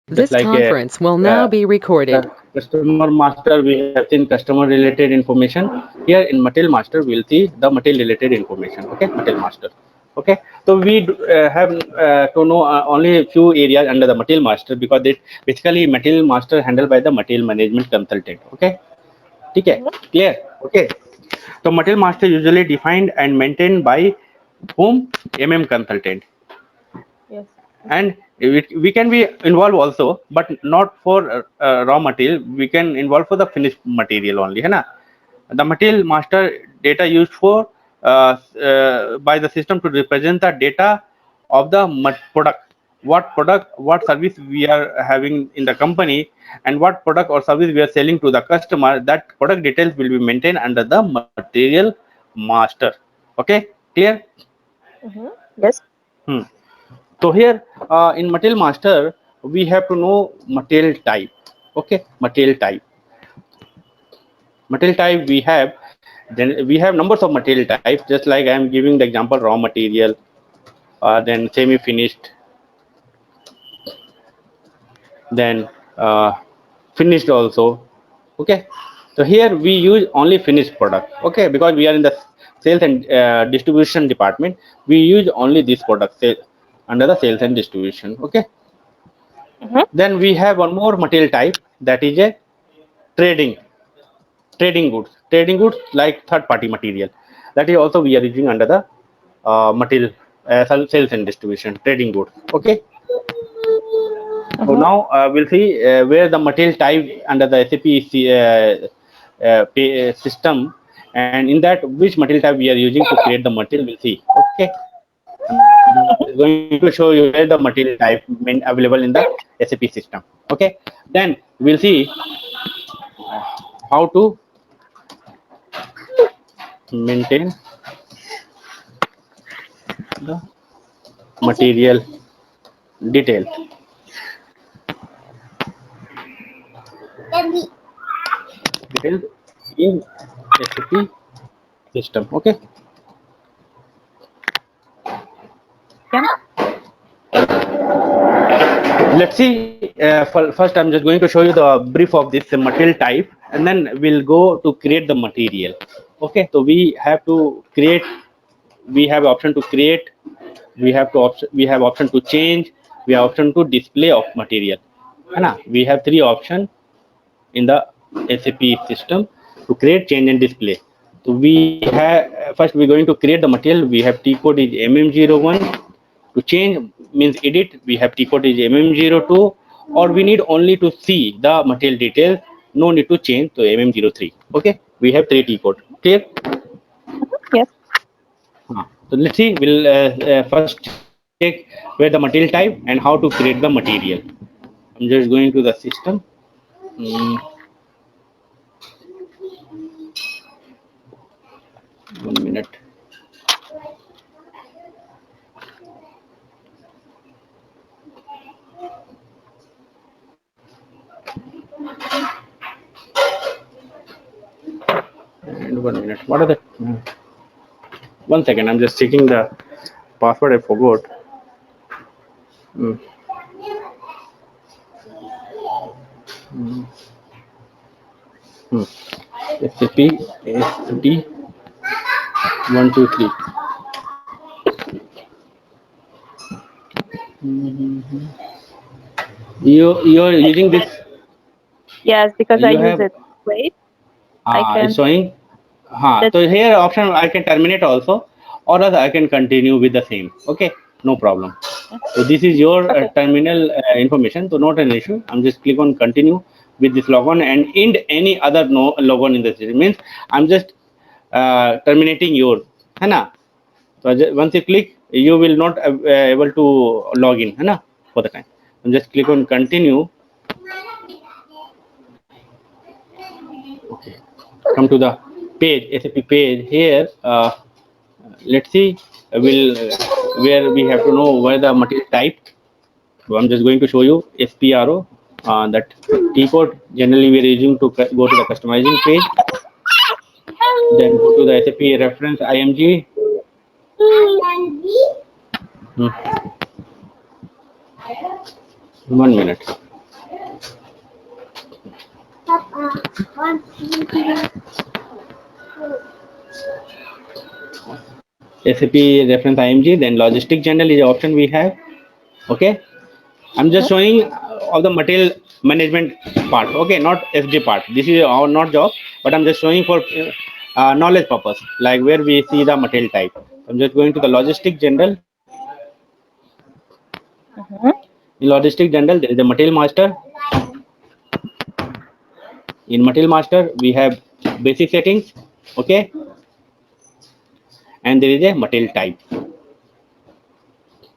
This Just like conference will now be recorded. customer master, we have seen customer related information. Here in material master, we'll see the material related information. Okay, material master. Okay, so we have to know only a few areas under the material master, because it basically material master handled by the material management consultant. Okay, okay, clear. Okay, so material master usually defined and maintained by whom? Consultant. Yes. And we can be involved also, but not for raw material. We can involve for the finished material only, है ना? The material master data used for by the system to represent the data of the product, what service we are having in the company, and what product or service we are selling to the customer. That product details will be maintained under the material master. Okay, clear? Yes. Hmm. So here in material master, we have to know material type. Okay, material type. Material type we have, then we have numbers of material types. Just like I am giving the example, raw material, then semi finished, then finished also. Okay, so here we use only finished product. Okay, because we are in the sales and distribution department, we use only this product under the sales and distribution. Okay. Then we have one more material type, that is a trading trading goods like third party material, that is also we are using under the material sales and distribution, trading goods. Okay, so now we'll see where the material type under the SAP system, and in that which material type we are using to create the material, we'll see. Okay, I'm just going to show you where the material type available in the SAP system. Okay, then we'll see how to maintain the material detail. Details in SAP system. Okay. Yeah. Let's see. First, I'm just going to show you the brief of this material type, and then we'll go to create the material. Okay. So we have to create. We have option to create. We have option to change. We have option to display of material. है We have three options in the SAP system to create, change, and display. So we have first we're going to create the material. We have T code is MM01. To change means edit. We have T code is MM02, or we need only to see the material details. No need to change to MM03. Okay, we have three T code. Clear? Yes. So let's see. We'll first check where the material type and how to create the material. I'm just going to the system. Mm, 1 minute. And 1 minute. What are the? 1 second. I'm just checking the password. I forgot. Mm. Hmm. SAP SD 123. You're using this. Yes, because I You use have it. Wait, I it's can. showing. So That's here option I can terminate also, or else I can continue with the same. Okay, no problem. So this is your okay. terminal information, so not an issue. I'm just click on continue with this logon and end any other no logon in the system. Means I'm just terminating yours, है ना? So once you click, you will not able to log in, है ना? For the time. And just click on continue. Okay. Come to the page, SAP page here. Let's see. Will where we have to know where the material type. So I'm just going to show you SPRO. That T code generally we are using to go to the customizing page. Then go to the SAP reference IMG. Hmm. 1 minute. SAP reference IMG, then logistic general is the option we have. Okay, I'm just showing of the material management part. Okay, not SD part. This is our not job, but I'm just showing for knowledge purpose, like where we see the material type. I'm just going to the logistic general. In logistic general, there is a material master. In material master, we have basic settings. Okay, and there is a material type.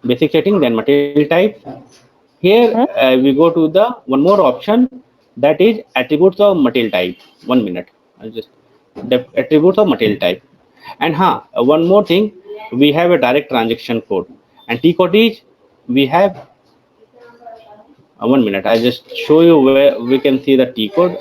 Basic setting, then material type. Here we go to the one more option, that is attributes of material type. 1 minute. I'll just the attributes of material type. And one more thing, we have a direct transaction code. And T code is we have 1 minute. I just show you where we can see the T code.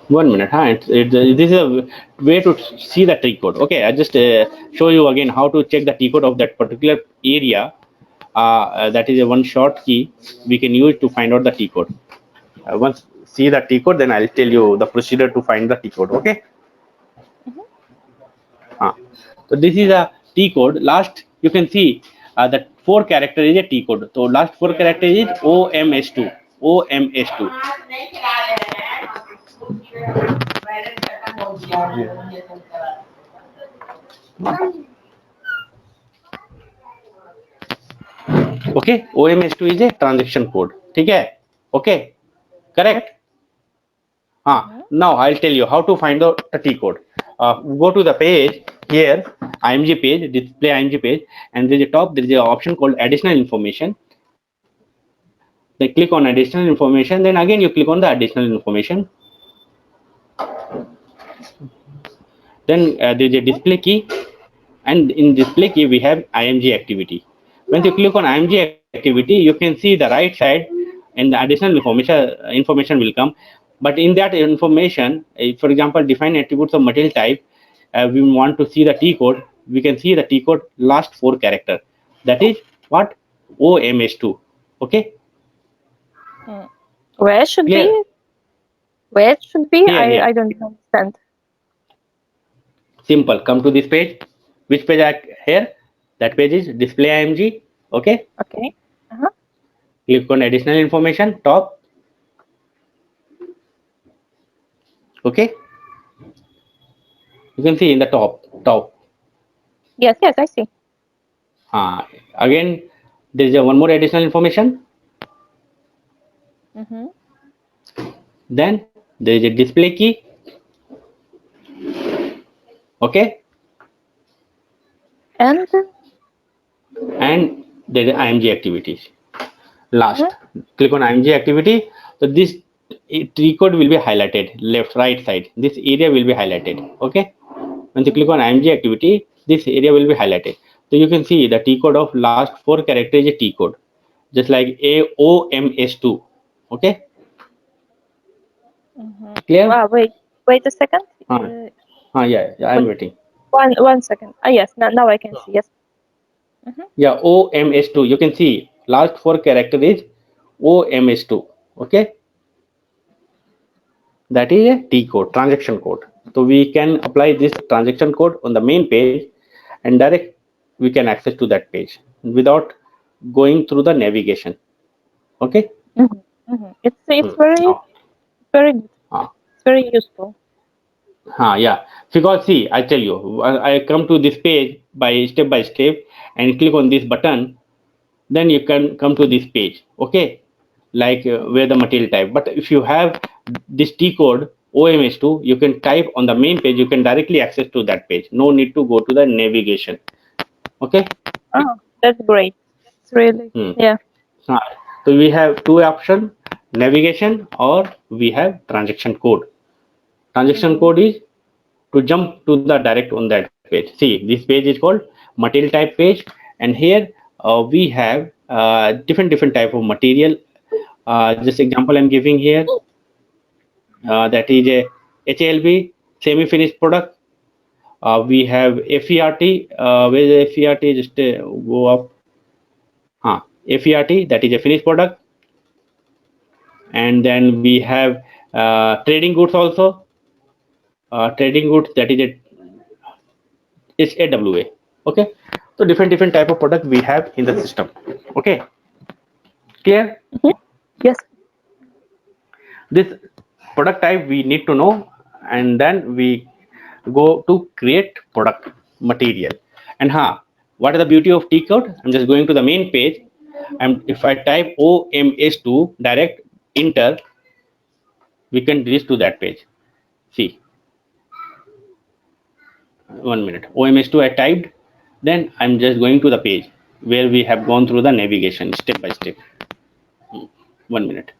One minute, this is a way to see the T code. Okay, I just show you again how to check the T code of that particular area. That is a one short key we can use to find out the T code. Once see the T code, then I'll tell you the procedure to find the T code. Okay. So this is a T code. Last you can see that 4 character is a T code. So last 4 character is OMS2. OMS2. Okay, OMS2 is a transaction code. ठीक है? Okay, correct. Now I'll tell you how to find out the T code. Go to the page here, IMG page, display IMG page, and there's a top, there is an option called additional information. Then click on additional information, then again you click on the additional information. Then there's a display key, and in display key we have IMG activity. When you click on IMG activity, you can see the right side and the additional information will come. But in that information, for example, define attributes of material type, we want to see the T code. We can see the T code last 4 character. That is what? OMS2. Okay. Where it should be? Where it should be? Here. I don't understand. Simple. Come to this page. Which page here? That page is display IMG. Okay. Okay. Click on additional information, top. Okay. You can see in the top. Yes, I see. Again, there is one more additional information. Then there is a display key. Okay. And there is IMG activities. Last, click on IMG activity. So this T code will be highlighted, left, right side. This area will be highlighted. Okay. When you click on IMG activity, this area will be highlighted. So you can see the T code of last 4 characters is a T code, just like AOMS2. Okay. Clear? Wow, wait a second. Yeah, I'm waiting. 1 second. Yes, now I can see. Yes. Yeah, OMS2. You can see last 4 character is OMS2. Okay. That is a T code, transaction code. So we can apply this transaction code on the main page, and direct we can access to that page without going through the navigation. Okay. It's very good. It's very useful. Yeah, because see, I tell you, I come to this page by step and click on this button, then you can come to this page. Okay, like where the material type. But if you have this T code OMS2, you can type on the main page, you can directly access to that page. No need to go to the navigation. Okay. Oh, that's great. It's really yeah. So we have 2 options: navigation, or we have transaction code. Transaction code is to jump to the direct on that page. See, this page is called material type page, and here we have different type of material. Just example I'm giving here. That is a HALB, semi-finished product. We have FERT. Where is FERT? Just go up. FERT, that is a finished product. And then we have trading goods also. Trading goods, that is it's AWA. Okay, so different type of product we have in the system. Okay, clear? Yes. This product type we need to know, and then we go to create product material. And what is the beauty of tcode? I'm just going to the main page, and if I type OMS2 direct enter, we can reach to that page. See, 1 minute. OMS2 I typed, then I'm just going to the page where we have gone through the navigation step by step. 1 minute.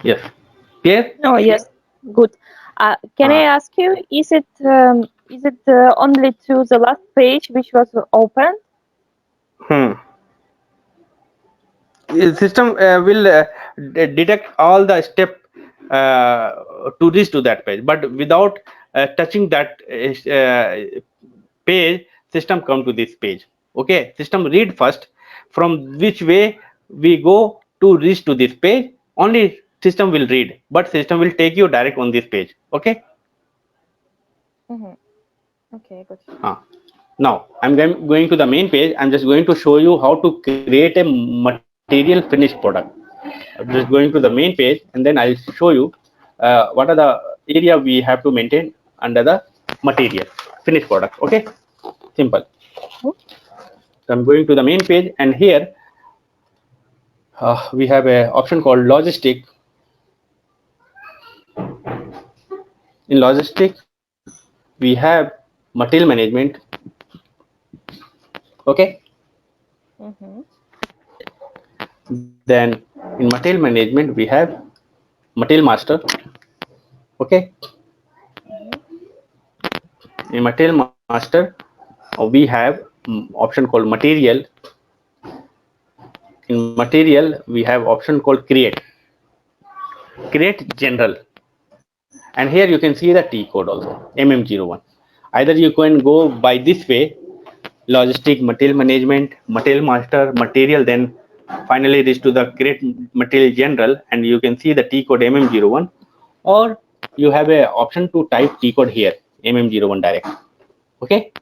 Yes. Clear? Oh, yes. Good. Can I ask you, is it only to the last page which was opened? System will detect all the step to reach to that page, but without touching that page, system come to this page. Okay, system read first from which way we go to reach to this page. Only system will read, but system will take you direct on this page. Okay. Okay, good. Now I'm going to the main page. I'm just going to show you how to create a material finished product. I'm just going to the main page, and then I'll show you what are the area we have to maintain under the material finished product. Okay, simple. So I'm going to the main page, and here we have a option called logistic. In logistic, we have material management. Okay. Then in material management, we have material master. Okay. In material master, we have option called material. In material, we have option called create general, and here you can see the T code also, MM01. Either you can go by this way, logistic, material management, material master, material, then finally reach to the create material general, and you can see the T code MM01, or you have a option to type T code here, MM01 direct. Okay,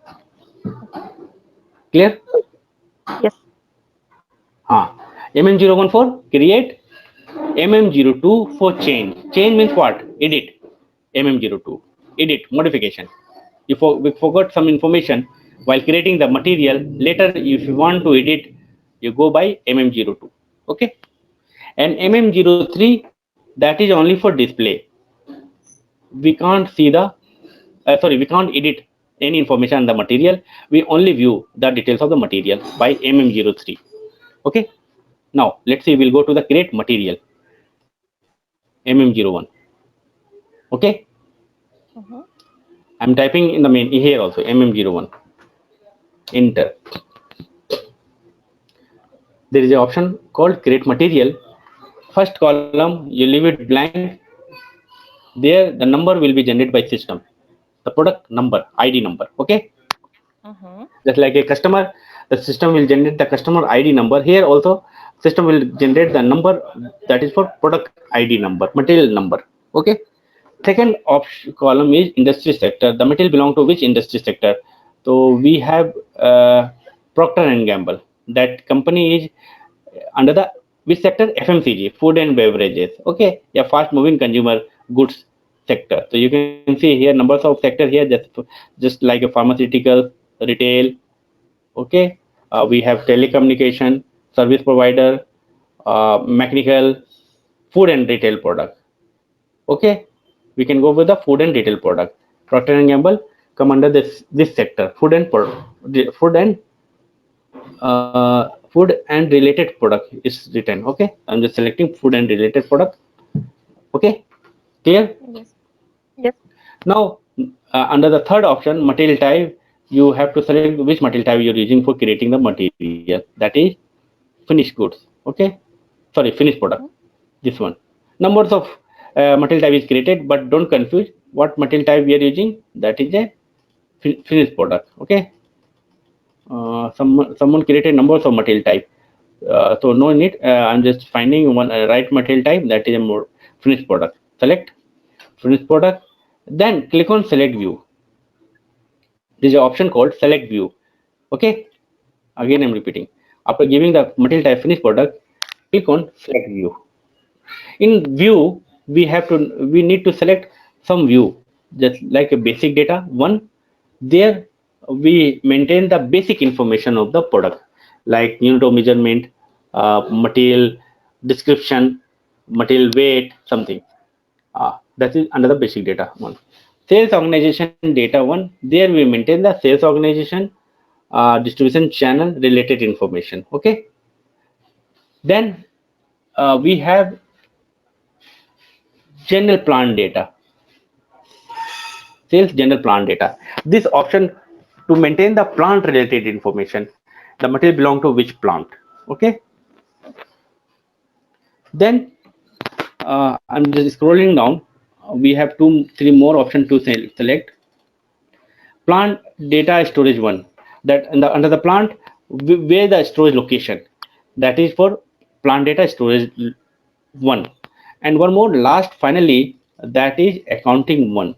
clear? Yes. MM01 for create, MM02 for change. Change means what? Edit. MM02 edit, modification. We forgot some information while creating the material. Later, if you want to edit, you go by MM02. Okay, and MM03, that is only for display. We can't see the we can't edit any information on the material. We only view the details of the material by MM03. Okay, now let's see, we'll go to the create material, MM01. Okay, I'm typing in the main here also, MM01, enter. There is an option called create material. First column, you leave it blank. There the number will be generated by system, the product number, ID number. Okay, just like a customer, the system will generate the customer ID number. Here also system will generate the number that is for product ID number, material number. Okay, second column is industry sector, the material belong to which industry sector. So we have Procter and Gamble, that company is under the which sector? FMCG, food and beverages. Okay, a fast moving consumer goods sector. So you can see here numbers of sector here, just like a pharmaceutical, retail. Okay, we have telecommunication, service provider, mechanical, food and retail product. Okay, we can go with the food and retail product. Procter and Gamble come under this sector, food and related product is written. Okay, I'm just selecting food and related product. Okay, clear? Yes. Yes. Now, under the third option, material type, you have to select which material type you're using for creating the material. That is finished goods. Okay, sorry, finished product. Mhm. This one. Numbers of material type is created, but don't confuse what material type we are using. That is a finished product. Okay, someone created numbers of material type. So no need. I'm just finding one right material type. That is a more finished product. Select finished product. Then click on select view. There is an option called select view. Okay, again I'm repeating. After giving the material type finished product, click on select view. In view, we need to select some view, just like a basic data one. There we maintain the basic information of the product, like unit of measurement, material description, material weight, something. That is under the basic data one. Sales organization data one. There we maintain the sales organization, distribution channel related information. Okay. Then we have general plant data, sales general plant data. This option to maintain the plant related information, the material belong to which plant. Okay. Then I'm just scrolling down. We have three more options to select. Plant data storage one. That under the plant, where the storage location. That is for plant data storage one. And one more last finally, that is accounting one.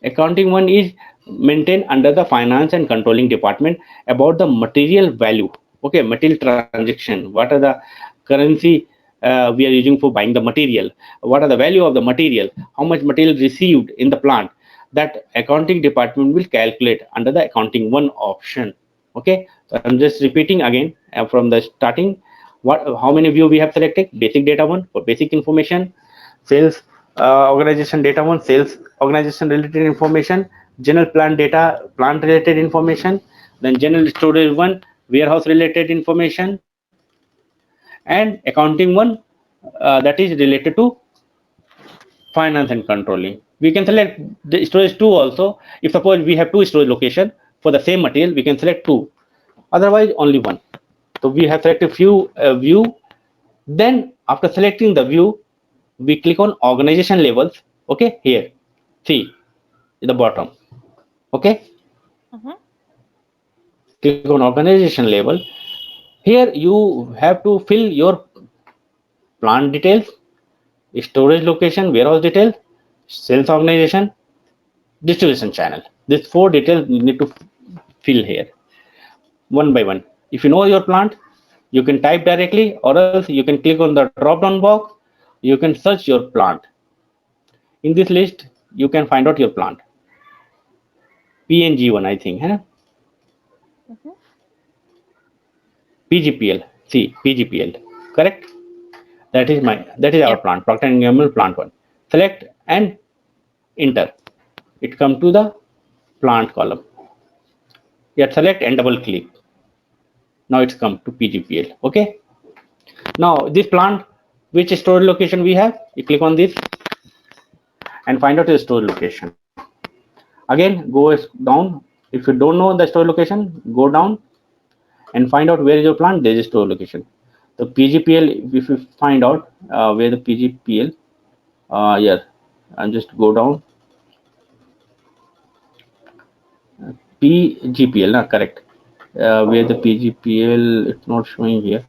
Accounting one is maintained under the finance and controlling department about the material value. Okay, material transaction. What are the currency we are using for buying the material? What are the value of the material? How much material received in the plant? That accounting department will calculate under the accounting one option. Okay, so I'm just repeating again from the starting. How many view we have selected? Basic data one for basic information, sales organization data one, sales organization related information, general plant data, plant related information, then general storage one, warehouse related information, and accounting one, that is related to finance and controlling. We can select the storage two also. If suppose we have two storage location for the same material, we can select two, otherwise only one. So we have selected few view. Then after selecting the view, we click on organization levels. Okay, here, see at the bottom. Okay, Mhm. click on organization level. Here you have to fill your plant details, storage location, warehouse details, sales organization, distribution channel. These four details you need to fill here one by one. If you know your plant, you can type directly, or else you can click on the drop down box. You can search your plant. In this list, you can find out your plant. PNG one, I think. Huh? Mhm. PGPL. See, PGPL. Correct? That is our Yes. plant, Procter and Gamble plant one. Select and enter. It come to the plant column. Yet select and double click. Now it's come to PGPL. Okay. Now this plant, which storage location we have, you click on this and find out the storage location. Again, go down. If you don't know the storage location, go down and find out where is your plant. There is a store location. The PGPL, if you find out where the PGPL, yeah, and just go down. PGPL, not correct. Where the PGPL, it's not showing here.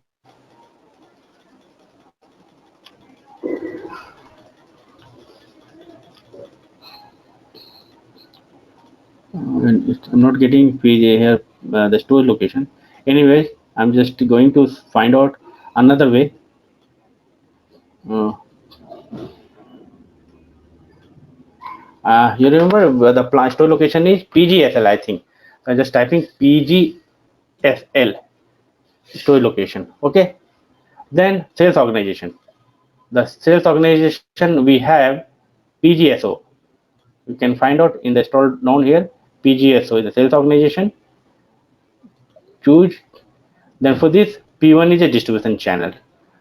I'm not getting PG here, the store location. Anyways, I'm just going to find out another way. Uh, you remember where the plant store location is? PGSL, I think. So I'm just typing PGSL store location. Okay. Then sales organization. The sales organization we have PGSO. You can find out in the store down here. PGSO is the sales organization. Choose. Then for this, P1 is a distribution channel.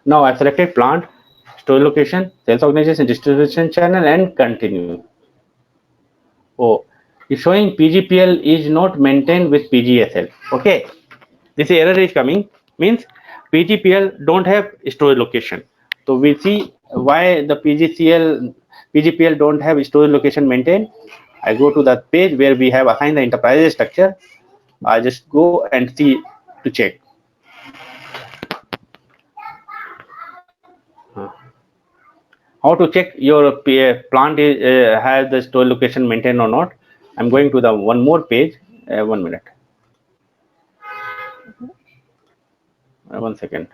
Now I selected plant, store location, sales organization, distribution channel, and continue. Oh, it's showing PGPL is not maintained with PGSL. Okay, this error is coming, means PGPL don't have storage location. So we see why the PGPL don't have storage location maintained. I go to that page where we have assigned the enterprise structure. I just go and see to check. How to check your plant is, has the store location maintained or not. I'm going to the one more page. 1 minute. 1 second.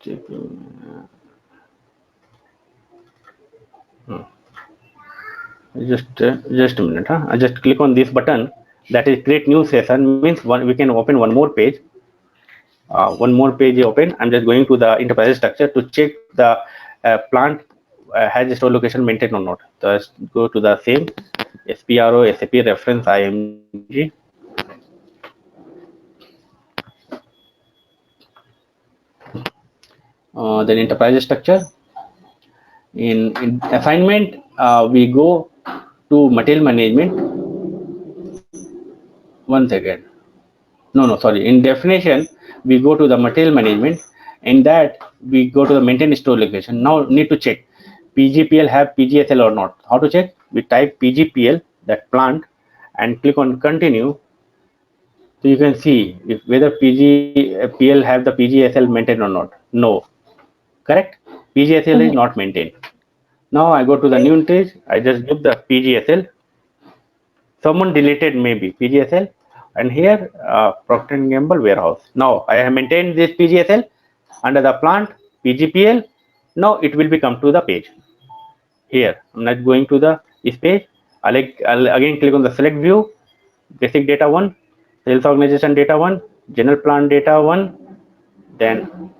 Just a minute. I just click on this button. That is create new session, means we can open one more page. One more page open. I'm just going to the enterprise structure to check the plant has a store location maintained or not. Just go to the same SPRO SAP reference IMG. Then enterprise structure. In assignment, we go to material management. 1 second. No, sorry. In definition, we go to the material management. In that, we go to the maintain store location. Now, need to check PGPL have PGSL or not. How to check? We type PGPL, that plant, and click on continue. So you can see if whether PGPL have the PGSL maintained or not. No, correct. PGSL is not maintained. Now I go to the new page. I just give the PGSL. Someone deleted maybe PGSL, and here Procter & Gamble warehouse. Now I have maintained this PGSL under the plant PGPL. Now it will be come to the page. Here I'm not going to the this page. I'll again click on the select view, basic data 1, sales organization data 1, general plant data 1, then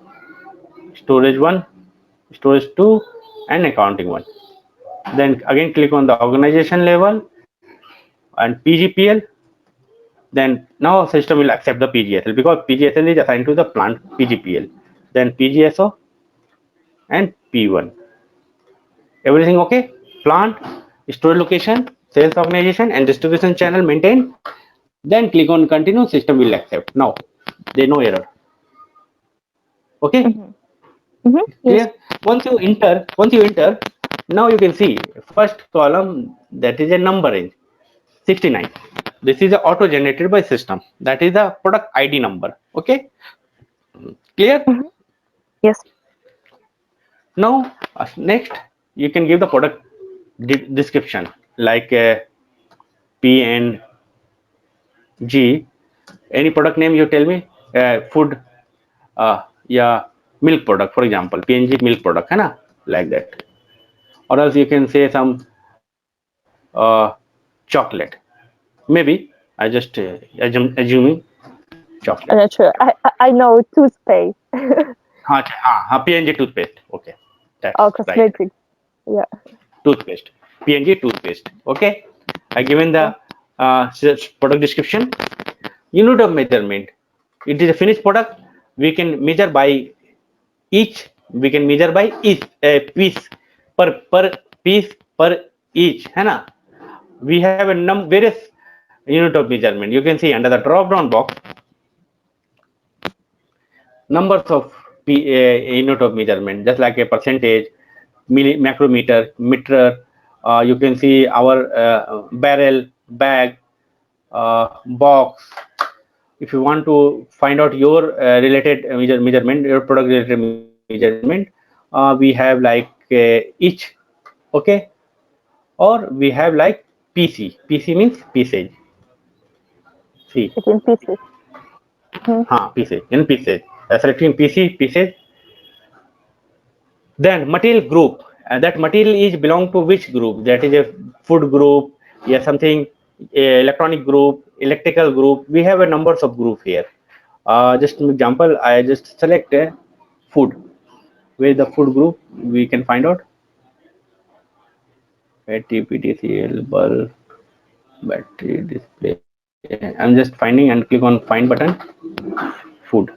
storage 1, storage 2, and accounting 1. Then again click on the organization level and PGPL. Then now system will accept the PGSL because PGSL is assigned to the plant PGPL. Then PGSO and P1. Everything okay? Plant, storage location, sales organization, and distribution channel maintained. Then click on continue. System will accept. Now there no error. Okay. Clear? Yes. Once you enter, now you can see first column, that is a number range 69. This is auto generated by system. That is the product ID number. Okay. Clear? Yes. Now next you can give the product description like PNG. Any product name you tell me. Food. Yeah, milk product, for example, PNG milk product, है ना, like that. Or else you can say some chocolate. Maybe I just assuming chocolate. I'm not sure. I know toothpaste. PNG toothpaste. Okay, that's Or right. cosmetics. Yeah. Toothpaste. PNG toothpaste. Okay, I given the product description. Unit of measurement. It is a finished product. We can measure by each. We can measure by each piece per piece per each. है ना? We have a various unit of measurement. You can see under the drop down box numbers of unit of measurement, just like a percentage, macrometer, meter. You can see our barrel, bag, box. If you want to find out your related measurement, your product related measurement, we have like each. Okay, or we have like PC. PC means piecage. See. It's in pieces. Pieces in pieces. Selecting pieces. Then material group. That material is belong to which group? That is a food group, yeah, something electronic group, electrical group. We have a numbers of group here. Just an example, I just select food. Where is the food group? We can find out. TPTCL bulb battery display. I'm just finding and click on find button. Food.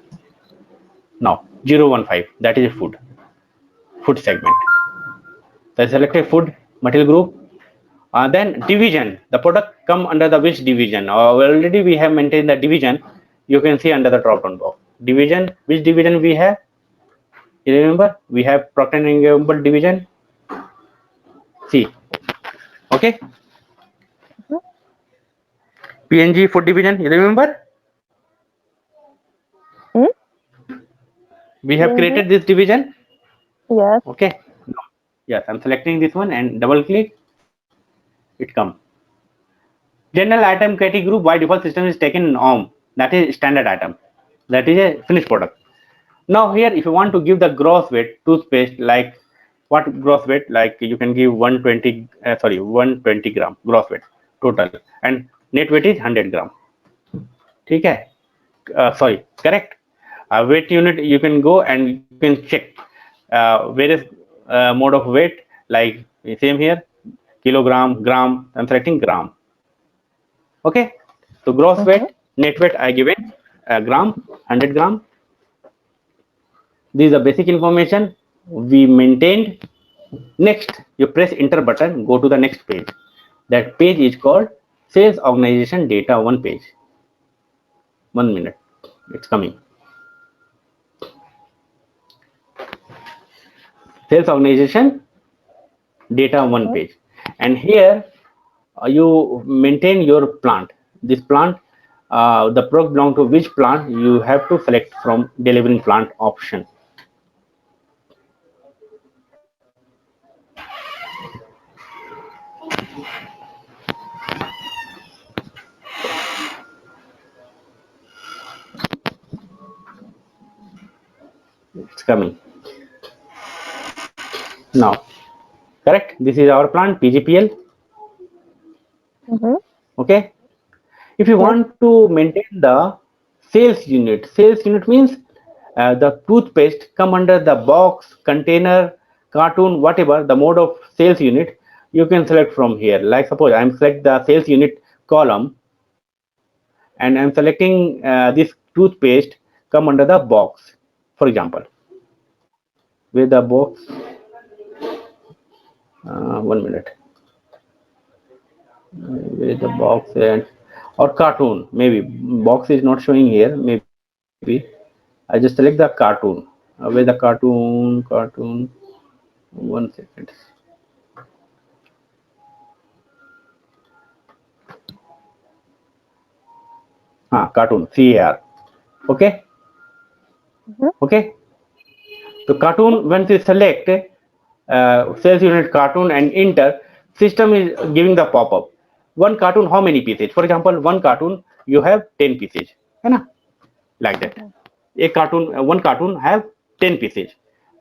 Now 015. That is a food segment. So I selected food material group. Then division, the product come under the which division? Already we have maintained the division. You can see under the drop down box. Division, which division we have? You remember? We have Procter and Gamble division. C. Okay. PNG food division. You remember? Hmm? We have created this division. Yes. Okay. Yes, I'm selecting this one and double click. It comes. General item category group by default system is taken in OM. That is standard item. That is a finished product. Now here, if you want to give the gross weight toothpaste, like what gross weight, like you can give 120 gram gross weight total, and net weight is 100 gram. ठीक है? Sorry, correct. Weight unit, you can go and you can check various mode of weight, like same here, kilogram, gram. I'm selecting gram. Okay, so gross weight, net weight I given gram, 100 gram. This is the basic information we maintained. Next, you press enter button, go to the next page. That page is called sales organization data 1 page. 1 minute, it's coming. Sales organization data 1 page, and here you maintain your plant. This plant, the product belong to which plant, you have to select from delivering plant option. It's coming now. Correct, this is our plant PGPL. Okay, if you want to maintain the sales unit means the toothpaste come under the box, container, cartoon, whatever the mode of sales unit, you can select from here. Like suppose I'm select the sales unit column, and I'm selecting this toothpaste come under the box, for example, with the box. 1 minute. With the box and or cartoon, maybe box is not showing here, maybe I just select the cartoon. With the cartoon 1 second. Cartoon CAR. Okay. Okay, so cartoon, once you select sales unit cartoon and enter, system is giving the pop-up. One cartoon, how many pieces? For example, one cartoon you have 10 pieces, है ना? Like that. A cartoon, one cartoon have 10 pieces.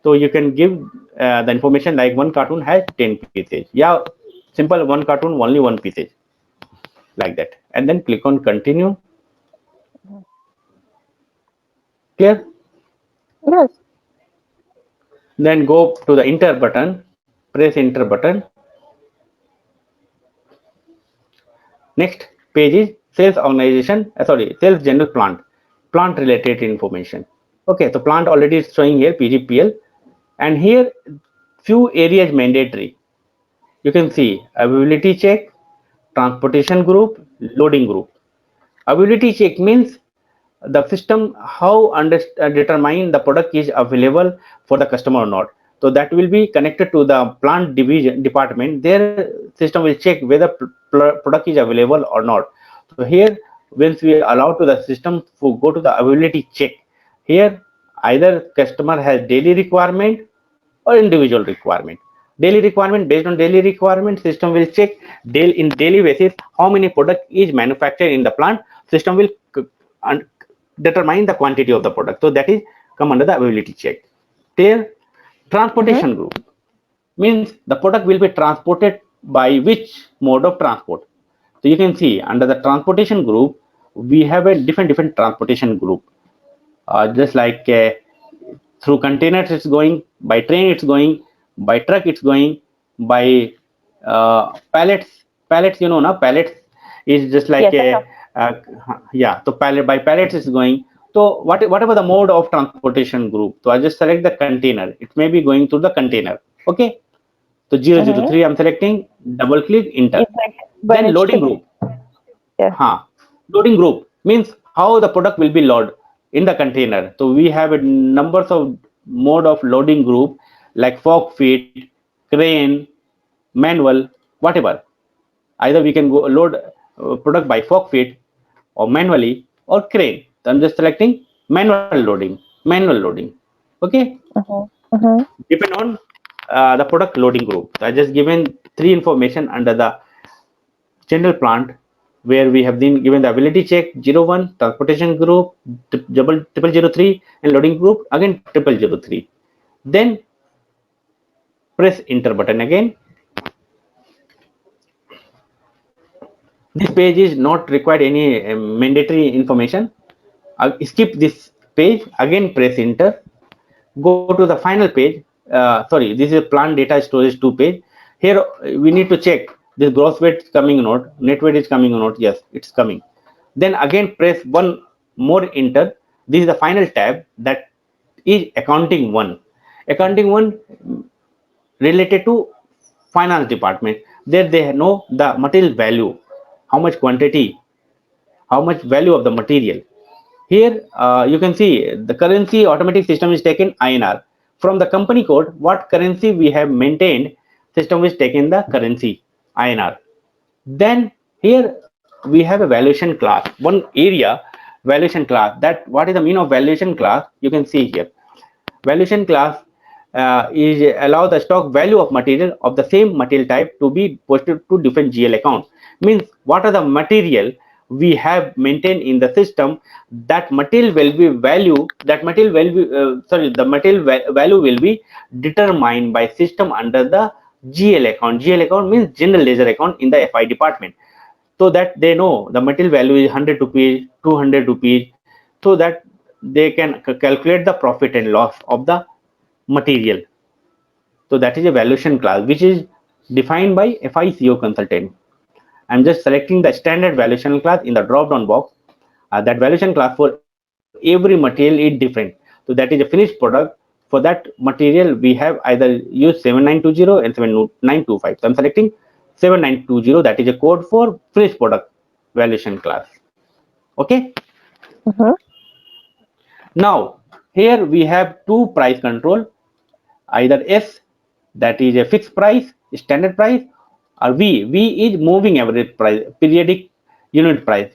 So you can give the information like one cartoon has 10 pieces. Yeah, simple, one cartoon only one pieces, like that. And then click on continue. Clear? Yes. Then go to the enter button, press enter button. Next page is sales organization, sales general plant related information. Okay, so plant already is showing here PGPL, and here few areas mandatory. You can see availability check, transportation group, loading group. Availability check means the system how determine the product is available for the customer or not. So that will be connected to the plant division department. Their system will check whether product is available or not. So here, once we allow to the system to go to the availability check, here either customer has daily requirement or individual requirement. Daily requirement, based on daily requirement, system will check in daily basis how many product is manufactured in the plant. System will determine the quantity of the product. So that is come under the availability check. There, transportation group means the product will be transported by which mode of transport. So you can see under the transportation group, we have a different transportation group. Just like through containers it's going, by train it's going, by truck it's going, by pallets, you know, now pallets is just like Yes, yeah, so by pallets is going. So whatever the mode of transportation group, so I just select the container, it may be going through the container. Okay, So 003 I'm selecting, double click, enter. It's like when Then it's loading shipped. group. Yeah. Loading group means how the product will be loaded in the container. So we have a numbers of mode of loading group like fork feed, crane, manual, whatever. Either we can go load product by fork feed or manually or crane. So I'm just selecting manual loading. Okay, depend on the product loading group. So I just given three information under the general plant where we have been given the ability check 01, transportation group, double 0003, and loading group again 0003. Then press enter button again. This page is not required any mandatory information. I'll skip this page, again press enter. Go to the final page. Sorry, this is a plant data storage 2 page. Here we need to check this gross weight coming or not, net weight is coming or not. Yes, it's coming. Then again press one more enter. This is the final tab, that is accounting one. Accounting one related to finance department. There they know the material value, how much quantity, how much value of the material. Here you can see the currency automatic system is taken INR. From the company code, what currency we have maintained, system is taken the currency INR. Then here we have a valuation class, one area valuation class. That what is the mean of valuation class? You can see here. Valuation class is allow the stock value of material of the same material type to be posted to different GL accounts. Means what are the material we have maintained in the system, that material will be value, that material value the material value will be determined by system under the GL account. GL account means general ledger account in the FI department, so that they know the material value is 100 rupees, 200 rupees, so that they can calculate the profit and loss of the material. So that is a valuation class which is defined by FICO consultant. I'm just selecting the standard valuation class in the drop down box. That valuation class for every material is different. So that is a finished product. For that material we have either use 7920 and 7925. So I'm selecting 7920, that is a code for finished product valuation class. Okay. Now here we have two price control, either S, that is a fixed price, standard price, or V is moving average price, periodic unit price,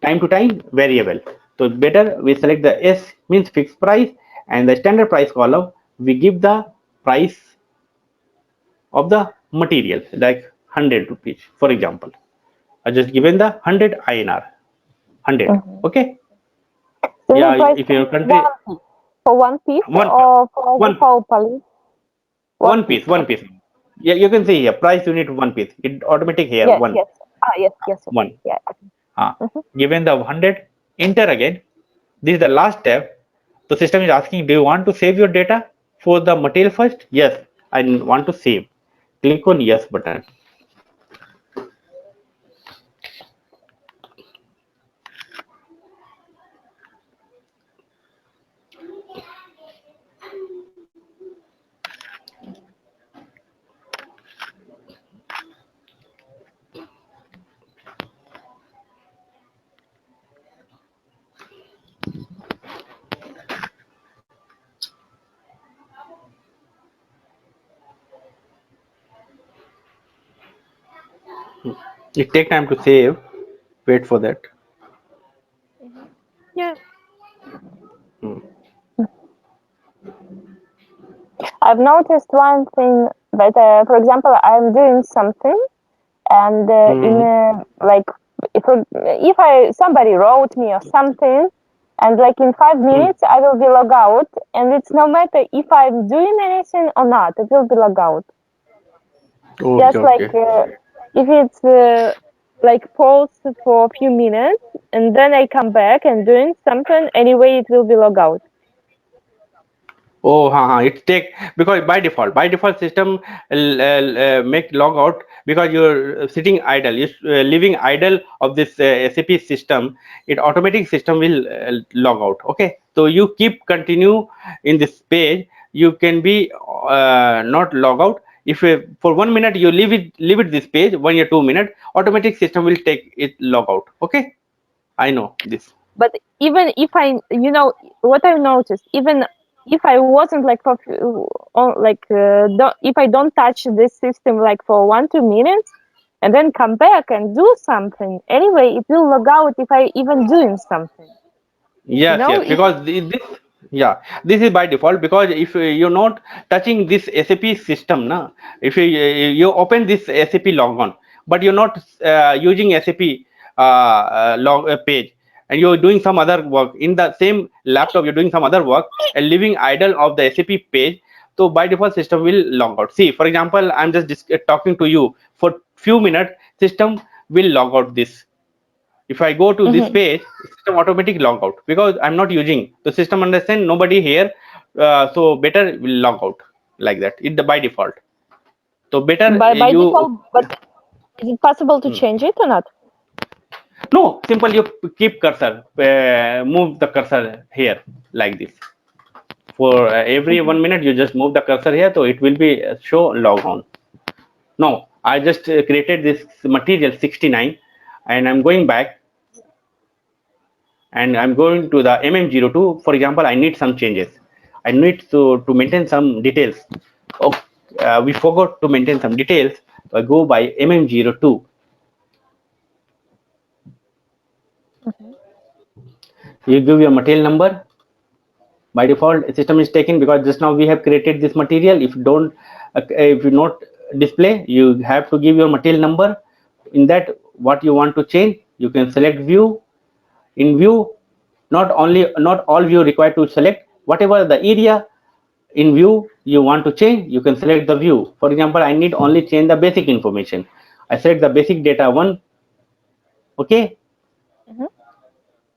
time to time variable. So better we select the S, means fixed price, and the standard price column we give the price of the material like 100 rupees, for example. I just given the 100 INR, 100. Okay. So Yeah, price if your country for one piece one or for one the whole pallet? one piece. Yeah, you can see here price unit one piece. It automatic here Yes, one yes. Yes. one. Yeah. Given the 100, enter again. This is the last step. The system is asking, do you want to save your data for the material first? Yes, I want to save. Click on yes button. It take time to save. Wait for that. Yeah. I've noticed one thing that, for example, I'm doing something, and like if somebody wrote me or something, and like in 5 minutes I will be log out, and it's no matter if I'm doing anything or not, it will be log out. Okay, Just like if it's like pause for a few minutes, and then I come back and doing something anyway, it will be log out. Oh, it take, because by default system make log out because you're sitting idle, you're living idle of this SAP system. It automatic system will log out. Okay, so you keep continue in this page. You can be not log out. If for 1 minute you leave it this page, 1 or 2 minutes, automatic system will take it log out. Okay, I know this. But even if I, what I noticed, even if I wasn't like if I don't touch this system like for 1-2 minutes, and then come back and do something, anyway, it will log out if I even doing something. Yes, yes, because this, yeah, this is by default, because if you're not touching this SAP system, na, if you open this SAP logon, but you're not using SAP log page, and you're doing some other work in the same laptop, you're doing some other work and leaving idle of the SAP page, so by default system will log out. See, for example, I'm just talking to you for few minutes, system will log out this. If I go to this page, system automatic log out, because I'm not using the system, understand nobody here, so better will log out like that, it by default. So better by you default, but is it possible to change it or not? no, simple, you keep cursor, move the cursor here like this. For every 1 minute you just move the cursor here, so it will be show log on. Now I just created this material 69, and I'm going back, and I'm going to the MM02. For example, I need some changes. I need to maintain some details. Oh, we forgot to maintain some details. So I go by MM02. You give your material number. By default, system is taken, because just now we have created this material. If you not display, you have to give your material number. In that, what you want to change, you can select view. In view, not all view required to select, whatever the area in view you want to change, you can select the view. For example, I need only change the basic information. I select the basic data 1. Okay,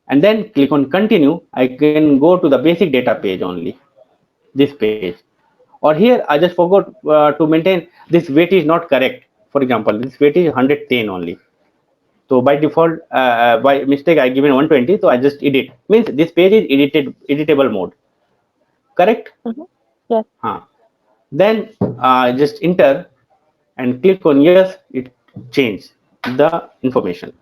and then click on continue. I can go to the basic data page only, this page. Or here I just forgot to maintain this weight is not correct. For example, this weight is 110 only, so by default, by mistake I given 120, so I just edit, means this page is editable mode, correct? Yes. Then just enter and click on yes, it changed the information.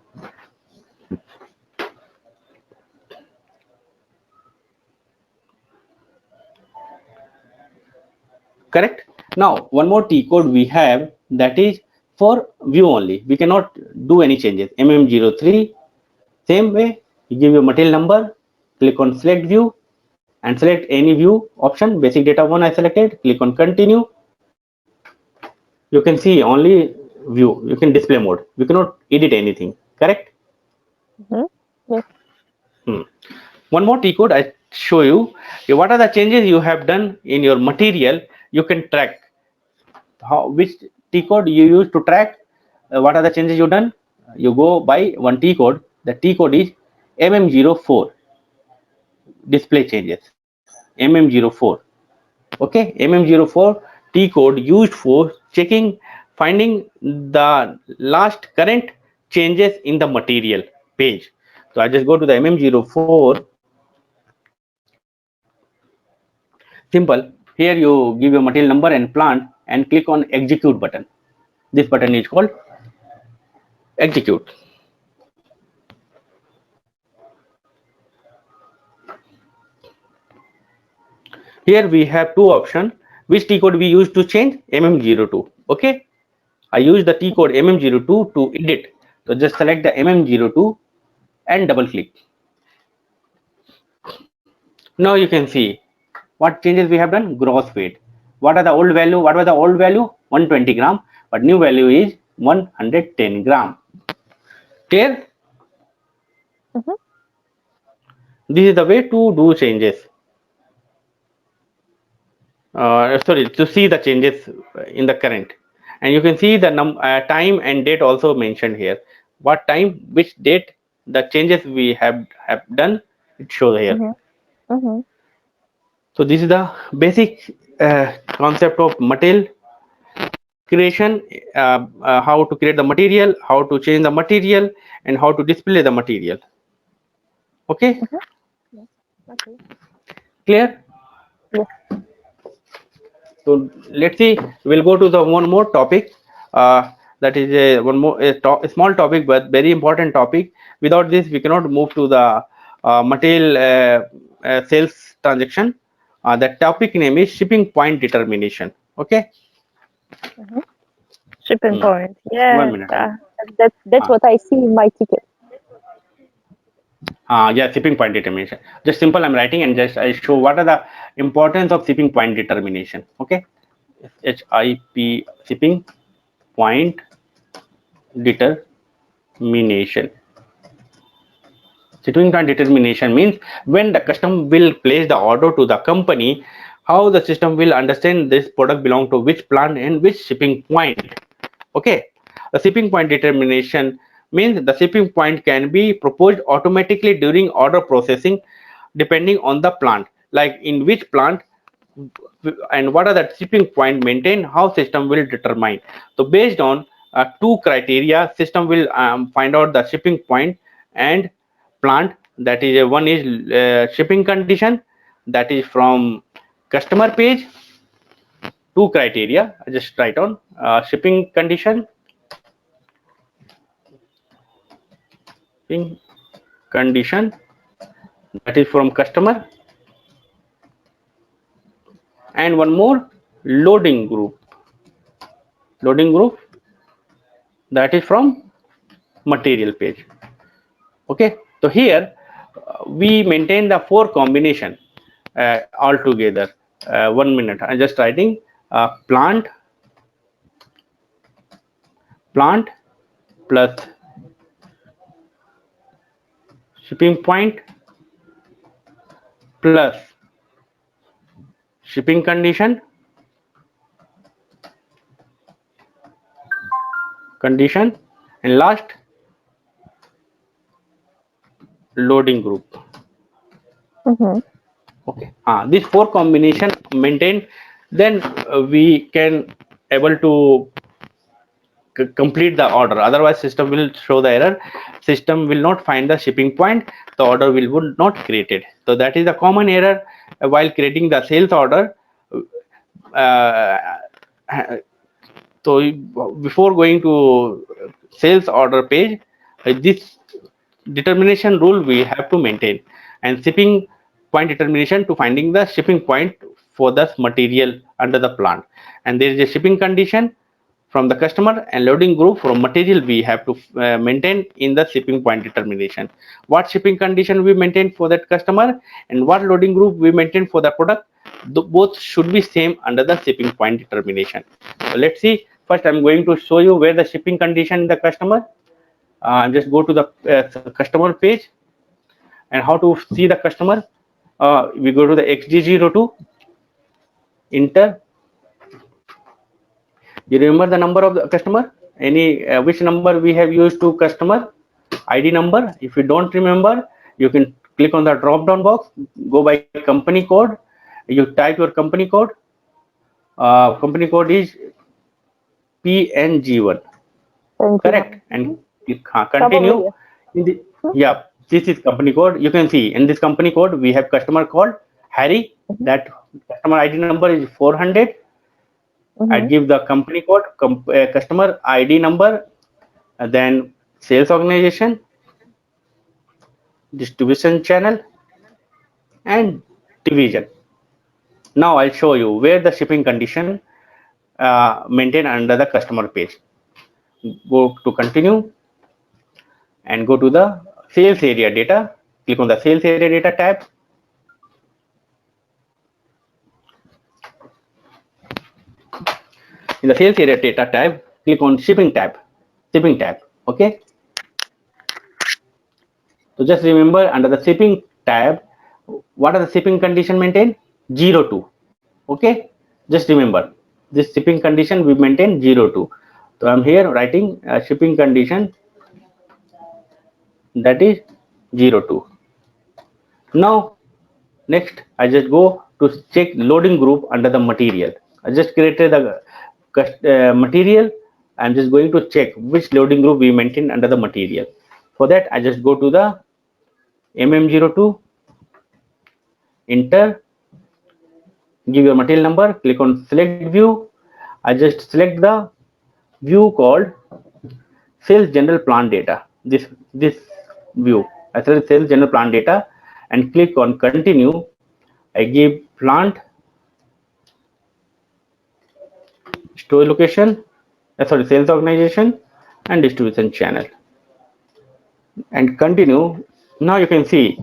Correct. Now one more T code we have, that is for view only. We cannot do any changes. MM03, same way, you give your material number, click on select view, and select any view option. Basic data 1 I selected, click on continue. You can see only view, you can display mode, you cannot edit anything, correct? Yes. One more T code I show you. What are the changes you have done in your material? You can track which T code you use to track what are the changes you done. You go by one T code. The T code is MM04. Display changes, MM04. Okay, MM04 T code used for checking, finding the last current changes in the material page. So I just go to the MM04. Simple. Here you give your material number and plant and click on execute button. This button is called execute. Here we have two options. Which T code we use to change? MM02. Okay. I use the T code MM02 to edit. So just select the MM02 and double click. Now you can see what changes we have done. Gross weight. What are the old value? What was the old value? 120 gram. But new value is 110 gram. Clear? This is the way to do changes. Sorry, to see the changes in the current, and you can see the time and date also mentioned here. What time, which date, the changes we have done, it shows here. So this is the basic concept of material creation, how to create the material, how to change the material, and how to display the material. Okay. Okay. Clear? Yes. So let's see, we'll go to the one more topic. That is a small topic but very important topic. Without this, we cannot move to the material sales transaction. The topic name is shipping point determination. Okay. Shipping point. One Yeah, minute. that's what I see in my ticket. Yeah, shipping point determination. Just simple, I'm writing and just I show what are the importance of shipping point determination. Okay. HIP, shipping point determination. Shipping point determination means when the customer will place the order to the company, how the system will understand this product belong to which plant and which shipping point. Okay. The shipping point determination means the shipping point can be proposed automatically during order processing depending on the plant, like in which plant and what are the shipping point maintained, how system will determine. So based on two criteria, system will find out the shipping point and plant. That is one is shipping condition, that is from customer page. Two criteria, I just write on shipping condition, shipping condition, that is from customer, and one more loading group, that is from material page. Okay, so here we maintain the four combination all together. 1 minute, I'm just writing plant plus shipping point plus shipping condition and last loading group. Okay, these four combination maintained, then we can able to complete the order. Otherwise system will show the error, system will not find the shipping point, the order would not created. So that is the common error while creating the sales order. uh, so before going to sales order page, this determination rule we have to maintain, and shipping point determination to finding the shipping point for the material under the plant, and there is a shipping condition from the customer and loading group from material we have to maintain in the shipping point determination. What shipping condition we maintain for that customer and what loading group we maintain for the product, both should be same under the shipping point determination. So let's see, first I'm going to show you where the shipping condition in the customer. Just go to the customer page, and how to see the customer. We go to the XG02, enter. You remember the number of the customer? Any which number we have used to customer ID number? If you don't remember, you can click on the drop down box, go by company code, you type your company code. Company code is PNG1, correct, and you continue. In the, yeah, this is company code. You can see in this company code we have customer called Harry. That customer ID number is 400. I give the company code, customer ID number, then sales organization, distribution channel, and division. Now I'll show you where the shipping condition maintained under the customer page. Go to continue and go to the sales area data. Click on the sales area data tab. In the sales area data tab, click on shipping tab. Okay. So just remember, under the shipping tab, what are the shipping condition maintained? 02. Okay. Just remember this shipping condition we maintain 02. So I'm here writing shipping condition, that is 02. Now next I just go to check loading group under the material. I just created the material. I'm just going to check which loading group we maintain under the material. For that I just go to the MM02, enter, give your material number, click on select view. I just select the view called sales general plan data. This view, I select sales general plan data and click on continue. I give plant, store location, sales organization and distribution channel, and continue. Now you can see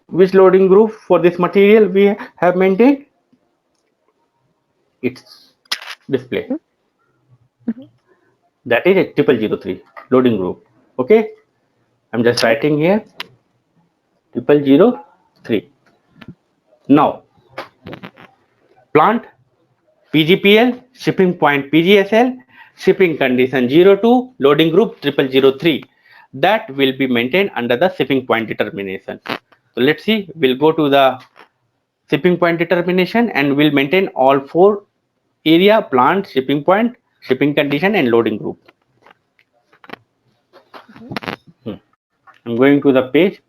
which loading group for this material we have maintained. It's display. That is a 0003 loading group. Okay, I'm just writing here 0003. Now plant PGPL, shipping point PGSL, shipping condition 02, loading group 0003. That will be maintained under the shipping point determination. So let's see, we'll go to the shipping point determination and we'll maintain all four area, plant, shipping point, shipping condition and loading group. I'm going to the page.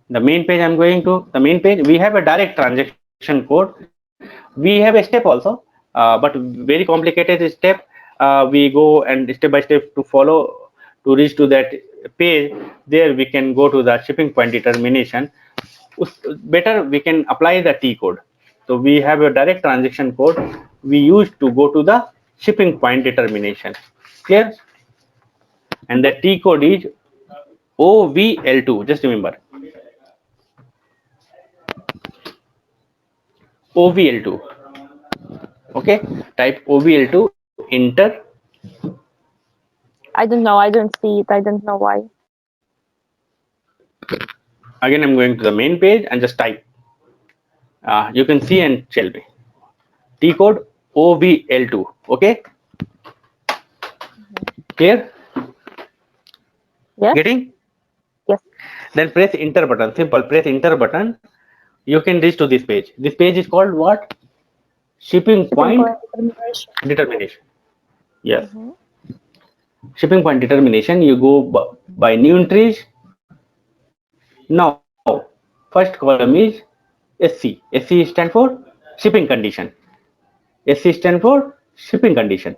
The main page I'm going to, the main page, we have a direct transaction code. We have a step also, but very complicated step. We go and step by step to follow to reach to that page. There we can go to the shipping point determination. Better we can apply the T code. So we have a direct transaction code we use to go to the shipping point determination. Clear? And the T code is OVL2. Just remember OVL2. Okay, type OVL2, enter. I don't know. I don't see it. I don't know why. Again, I'm going to the main page and just type. You can see and tell me. T code OVL2. Okay. Clear? Yes. Getting? Yes. Then press enter button. Simple. Press enter button. You can reach to this page. This page is called what? Shipping point determination. Yes. Shipping point determination. You go by new entries. Now, first column is SC. SC stand for shipping condition. SC stand for shipping condition.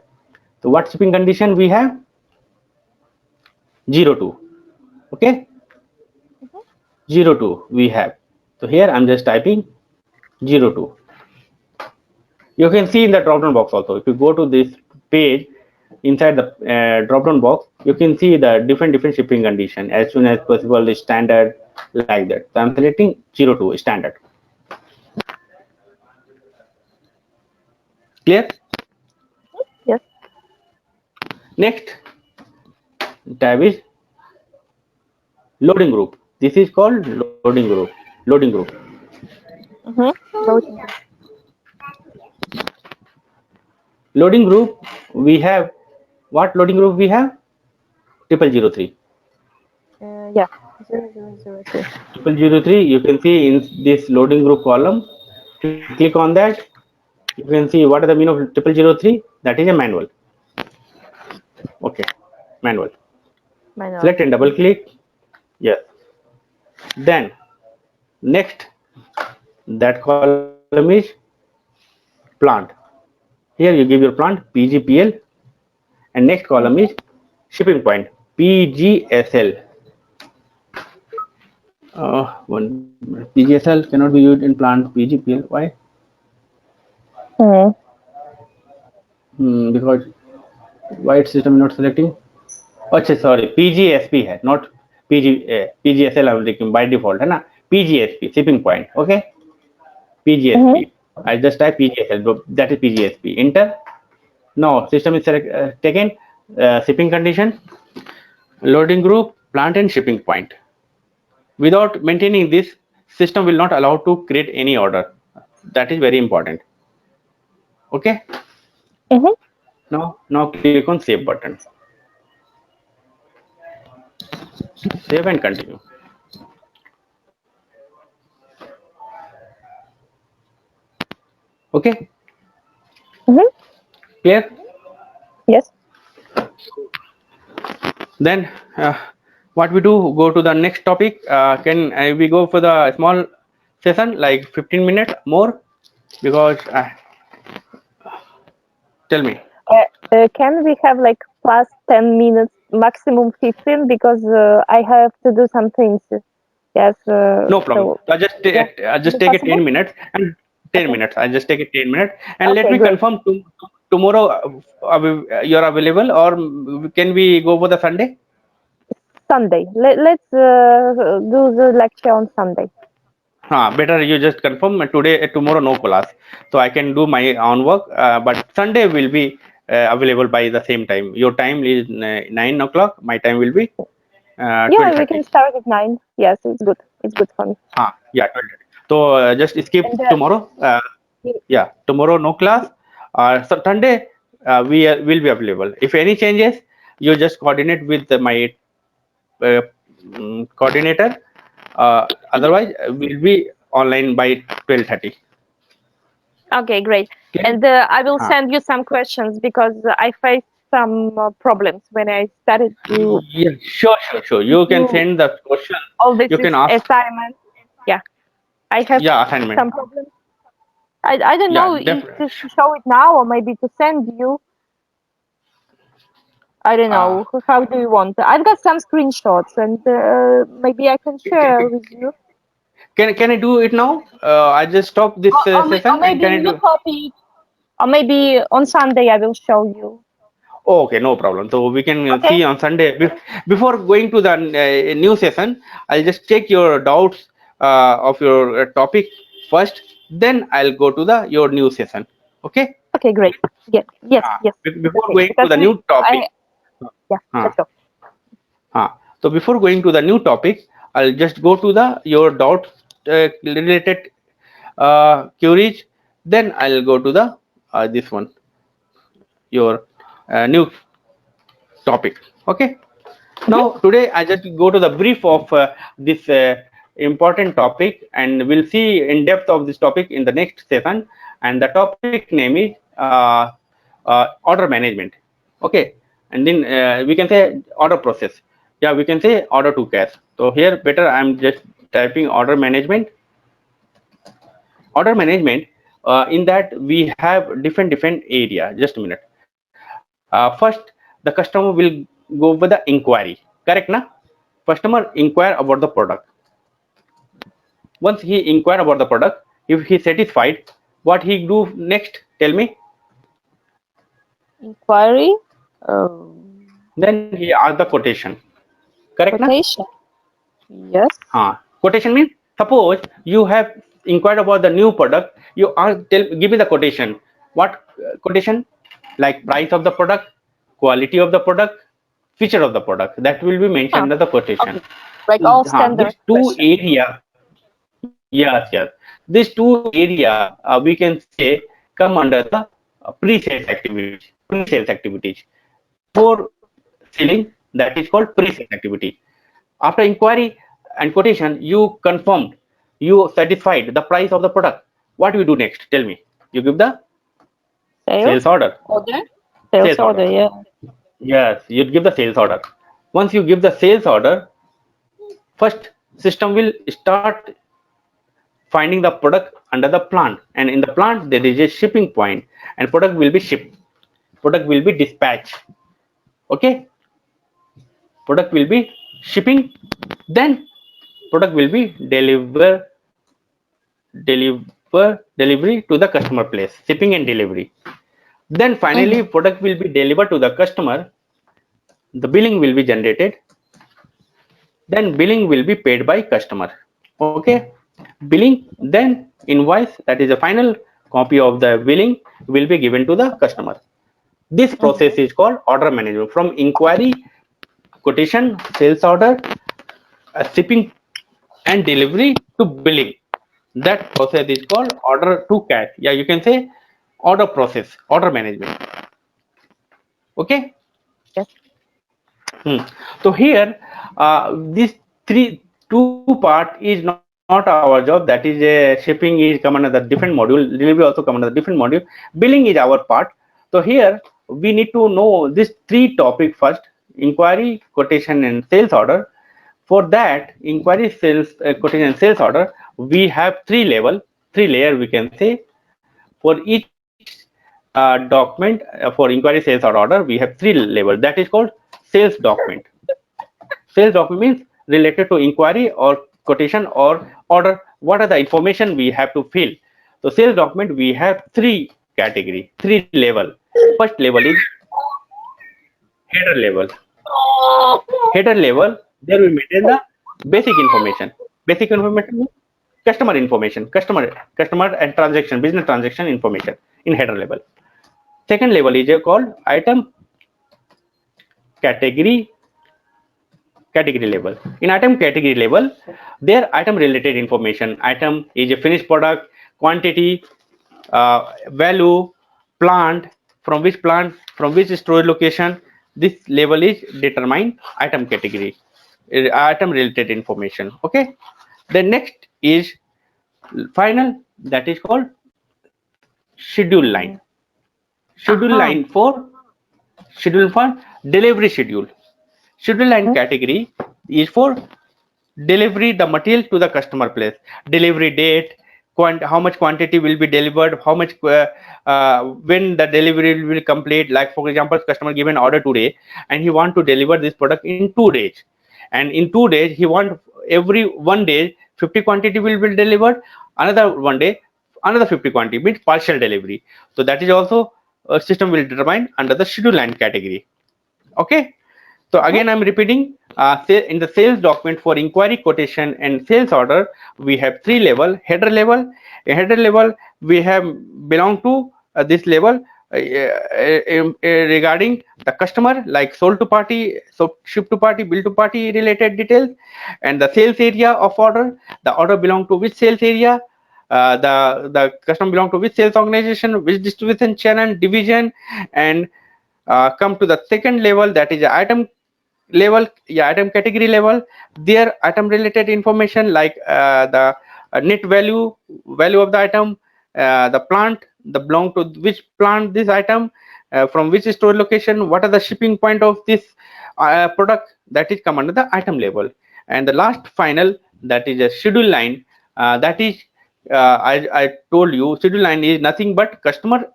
So what shipping condition we have? 02. Okay. 02 we have. So here I'm just typing 02. You can see in the drop down box also. If you go to this page, inside the drop down box, you can see the different shipping condition as soon as possible, the standard, like that. So I'm selecting 02 standard. Clear? Yes. Next tab is loading group. This is called loading group. Loading group. Loading. Loading group, we have what loading group we have? 0003. Yeah. 0003. 0003. You can see in this loading group column. If you click on that, you can see what is the meaning of 0003. That is a manual. Okay, manual. Select and double click. Yes. Then next, that column is plant. Here you give your plant PGPL, and next column is shipping point PGSL. One PGSL cannot be used in plant PGPL. Why? Because white system is not selecting. अच्छा sorry, PGSP है, not PGSL I'm taking by default है ना, PGSP shipping point. Okay, PGSP. I just type PGSL, that is PGSP. Enter. Now system is taken shipping condition, loading group, plant and shipping point. Without maintaining this, system will not allow to create any order. That is very important. Okay. Now click on save button. Save and continue. Okay. Clear? Yes. Then what we do, go to the next topic. Can we go for the small session like 15 minutes more? because tell me. Can we have like plus 10 minutes, maximum 15, because I have to do some things. Yes. No problem. So So yeah, I is just it take it 10 possible? minutes and 10 Okay. minutes. I just take it 10 minutes and let Okay, me great. confirm tomorrow you're available, or can we go for the Sunday? Sunday. Let's do the lecture on Sunday. Better you just confirm today, tomorrow no class. So I can do my own work, but Sunday will be available by the same time. Your time is 9 o'clock. My time will be Yeah, we 12:30. can start at 9. Yes, it's good. It's good for me. Yeah, 12:30. So just skip And tomorrow. Yeah, tomorrow no class. So Sunday will be available. If any changes, you just coordinate with my uh, coordinator. Otherwise, we'll be online by 12:30. okay, great. Okay. And I will Huh. send you some questions because I faced some problems when I started to Yeah, sure. You can do send the question. all this You can ask. assignment. Yeah, I have Yeah, assignment. some problems. I don't Yeah, know if definitely. to show it now or maybe to send you. I don't Uh, know. How do you want? I've got some screenshots and maybe I can share with you. can I do it now? I just stop this Or session and maybe can I new do? topic. Or maybe on Sunday I will show you. Okay, no problem. So we can Okay. see on Sunday. Before going to the new session, I'll just check your doubts of your topic first. Then I'll go to the your new session. Okay. Okay, great. Yes. It's Before okay. going to Because the new topic. yeah, Uh, let's go. so before going to the new topic, I'll just go to the your doubts related queries. Then I'll go to the this one your new topic. Okay. Mhm. Now, today I just go to the brief of this important topic, and we'll see in depth of this topic in the next session. And the topic name is order management. Okay, and then we can say order process. Yeah, we can say order to cash. So here, better I'm just typing order management. Order management. In that we have different area. Just a minute. First, the customer will go with the inquiry. Correct, na? Customer inquire about the product. Once he inquire about the product, if he satisfied, what he do next? Tell me. Inquiry. Um, Then he ask the quotation. Correct, na? Quotation. Yes. Quotation means suppose you have inquired about the new product. You are give me the quotation. What quotation? Like price of the product, quality of the product, feature of the product. That will be Huh. mentioned in the quotation. Okay. Like all These standard two question. area. Yes. These two area we can say come under the pre-sales activities. Pre-sales activities. Before selling, that is called pre-sales activity. After inquiry and quotation, you confirmed, you satisfied the price of the product. What we do next? Tell me. You give the Sales sales order. order. Sales Sales order. order. Yeah. Yes, you give the sales order. Once you give the sales order, first system will start finding the product under the plant, and in the plant there is a shipping point and product will be shipped, product will be dispatched. Okay, product will be shipping, then product will be delivery to the customer place, shipping and delivery. Then finally Mm-hmm. product will be delivered to the customer, the billing will be generated, then billing will be paid by customer. Okay, billing, then invoice, that is a final copy of the billing, will be given to the customer. This process Mm-hmm. is called order management, from inquiry, quotation, sales order, shipping and delivery to billing. That process is called order to cash. Yeah, you can say order process, order management. Okay. Yes. So here, these two part is not our job. That is, shipping is come under the different module. Delivery also come under the different module. Billing is our part. So here we need to know this three topic first: inquiry, quotation, and sales order. For that, inquiry, sales, quotation, and sales order, we have three layer we can say. For each document for inquiry, sales, or order, we have 3 labels. That is called sales document. Sales document means related to inquiry or quotation or order. What are the information we have to fill? So sales document, we have 3 category, 3 level. First level is header level. Header level, there we maintain the basic information. Basic information, customer information, customer and transaction, business transaction information in header level. Second level is called item category level. In item category level, their item related information. Item is a finished product, quantity, value, plant, from which storage location. This level is determined item category, item related information. Okay. The next is final, that is called schedule line. Schedule line for delivery schedule. Schedule line category is for delivery the material to the customer place. Delivery date, how much quantity will be delivered, how much when the delivery will complete. Like for example, customer given order today and he want to deliver this product in 2 days, and in 2 days he want every 1 day 50 quantity will be delivered, another 1 day another 50 quantity, means partial delivery. So that is also a system will determine under the schedule line category. Okay. So again, I'm repeating, in the sales document for inquiry, quotation, and sales order, we have 3 level. Header level, a header level we have belong to this level regarding the customer, like sold to party, so ship to party, bill to party related details, and the sales area of order. The order belong to which sales area, the customer belong to which sales organization, which distribution channel, division, and come to the second level, that is item level, item category level. Their item related information, like the net value of the item, the plant, the belong to which plant this item, from which store location, what are the shipping point of this product, that is come under the item level. And the last final, that is a schedule line. That is I told you, schedule line is nothing but customer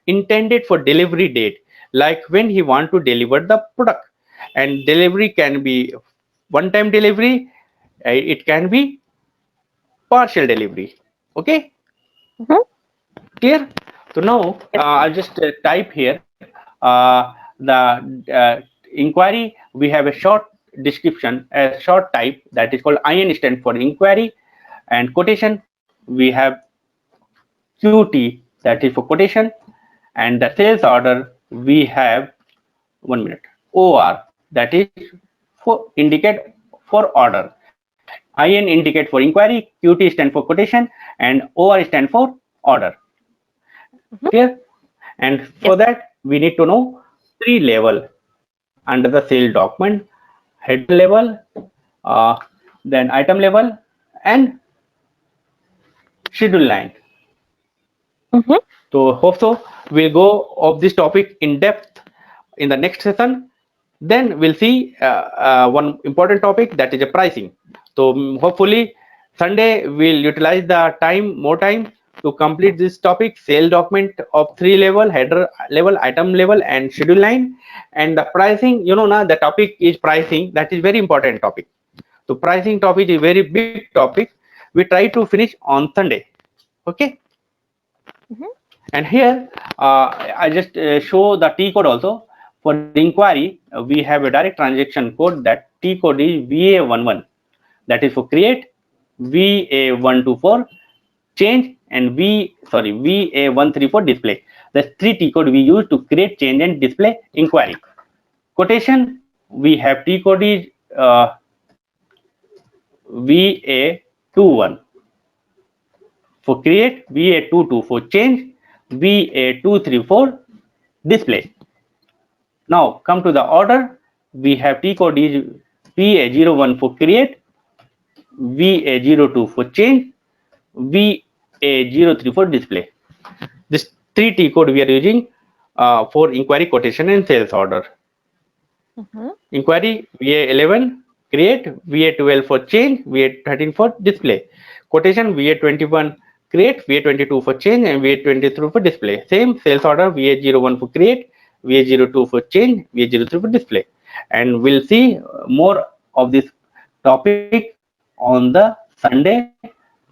intended for delivery date, like when he want to deliver the product. And delivery can be one time delivery, it can be partial delivery. Okay. Clear? So now I'll just type here the inquiry. We have a short description, a short type, that is called IN stand for inquiry. And quotation, we have QT, that is for quotation. And the sales order, we have 1 minute, OR, that is for indicate for order. IN indicate for inquiry, QT stand for quotation, and OR stand for order. Clear? And for that, we need to know 3 level under the sale document: head level, then item level, and schedule line. So hope so we'll go of this topic in depth in the next session. Then we'll see one important topic, that is a pricing. So hopefully Sunday we'll utilize the more time to complete this topic: sale document of 3 level, header level, item level, and schedule line. And the pricing, you know, now the topic is pricing. That is very important topic. So pricing topic is very big topic. We try to finish on Sunday. Okay. And here I just show the T code also. For inquiry, we have a direct transaction code. That T code is VA11. That is for create, VA12 for change, and VA13 for display. The 3 T code we use to create, change, and display inquiry. Quotation, we have T code is VA21 for create, VA22 for change, VA23 for display. Now come to the order. We have T code is VA01 for create, VA02 for change, VA03 for display. This 3 T code we are using for inquiry, quotation, and sales order. Inquiry, VA11 create, VA12 for change, VA13 for display. Quotation, VA21 create, VA22 for change, and VA23 for display. Same sales order, VA01 for create, VA02 for change, VA03 for display. And we'll see more of this topic on the Sunday,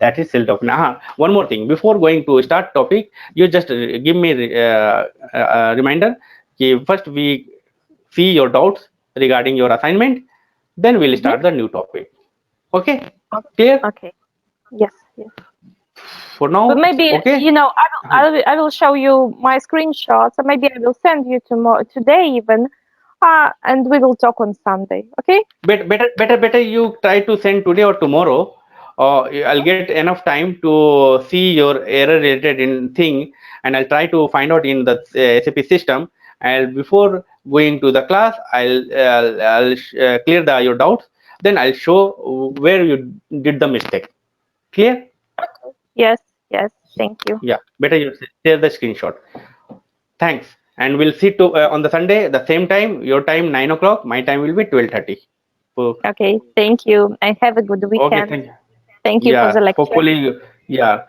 that is sales topic. One more thing, before going to start topic, you just give me a reminder. First we see your doubts regarding your assignment, then we'll start the new topic. Okay, clear? Okay. Yes. Yes. For now, But maybe okay. I will show you my screenshots, and maybe I will send you tomorrow, today even, and we will talk on Sunday. Okay? Better you try to send today or tomorrow. I'll get enough time to see your error related in thing, and I'll try to find out in the SAP system. And before going to the class, I'll clear your doubts. Then I'll show where you did the mistake. Clear? Yes. Yes. Thank you. Yeah. Better you share the screenshot. Thanks. And we'll see to on the Sunday, the same time. Your time 9 o'clock. My time will be 12:30. So, Okay. Thank you, and have a good weekend. okay. Thank you. Thank you for the lecture. Hopefully, yeah.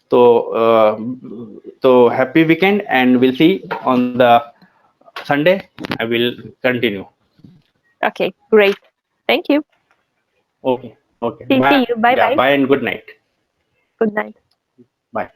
So happy weekend, and we'll see on the Sunday. I will continue. Okay. Great. Thank you. Okay. See Bye. you. Bye. Yeah. Bye and good night. Good night. Bye.